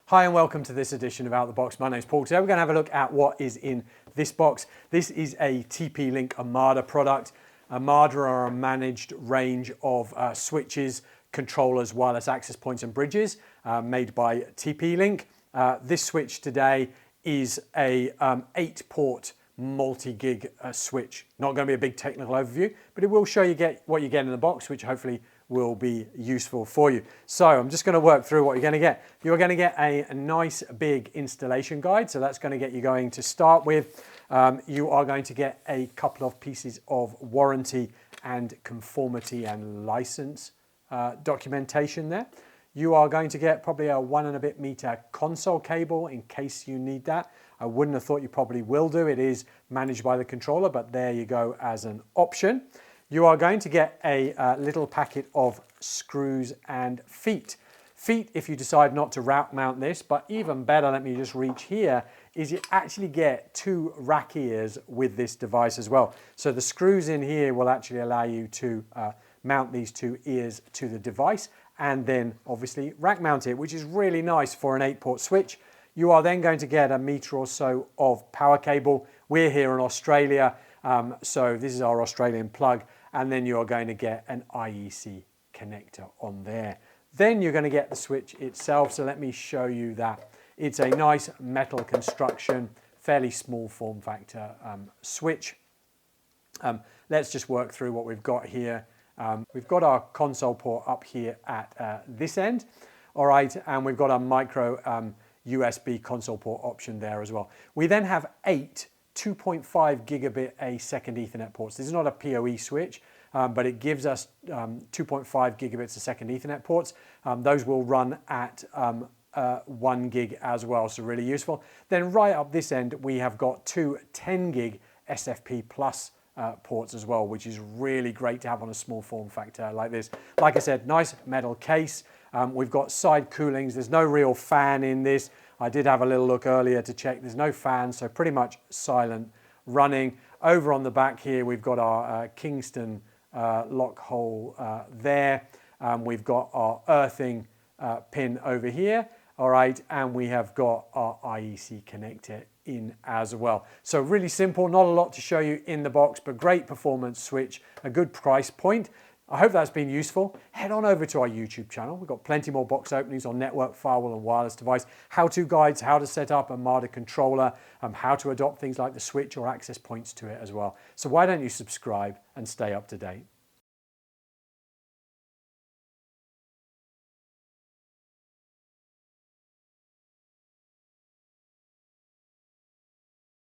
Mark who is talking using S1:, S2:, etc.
S1: Hi and welcome to this edition of Out the Box. My name's Paul. Today we're going to have a look at what is in this box. This is a TP-Link Omada product. Omada are a managed range of switches, controllers, wireless access points and bridges made by TP-Link. This switch today is a 8-port multi-gig switch. Not going to be a big technical overview, but it will show you what you get in the box, which hopefully will be useful for you. So I'm just going to work through what you're going to get. You're going to get a nice big installation guide. So that's going to get you going to start with. You are going to get a couple of pieces of warranty and conformity and license documentation there. You are going to get probably a 1 and a bit meter console cable in case you need that. I wouldn't have thought you probably will do. It is managed by the controller, but there you go as an option. You are going to get a little packet of screws and feet. Feet if you decide not to rack mount this, but even better, let me just reach here, is you actually get 2 rack ears with this device as well. So the screws in here will actually allow you to mount these 2 ears to the device and then obviously rack mount it, which is really nice for an 8-port switch. You are then going to get a meter or so of power cable. We're here in Australia, so this is our Australian plug. And then you're going to get an IEC connector on there. Then you're going to get the switch itself. So let me show you that. It's a nice metal construction, fairly small form factor switch. Let's just work through what we've got here. We've got our console port up here at this end. All right, and we've got a micro USB console port option there as well. We then have 8 2.5 gigabit a second Ethernet ports. This is not a PoE switch, but it gives us 2.5 gigabits a second Ethernet ports. Those will run at 1 gig as well, so really useful. Then right up this end, we have got 2 10 gig SFP plus ports as well, which is really great to have on a small form factor like this. Like I said, nice metal case. We've got side coolings. There's no real fan in this. I did have a little look earlier to check. There's no fan, so pretty much silent running. Over on the back here, we've got our Kingston lock hole there. We've got our earthing pin over here. All right, and we have got our IEC connector in as well. So really simple, not a lot to show you in the box, but great performance switch, a good price point. I hope that's been useful. Head on over to our YouTube channel. We've got plenty more box openings on network, firewall and wireless device, how-to guides, how to set up a Omada controller, how to adopt things like the switch or access points to it as well. So why don't you subscribe and stay up to date?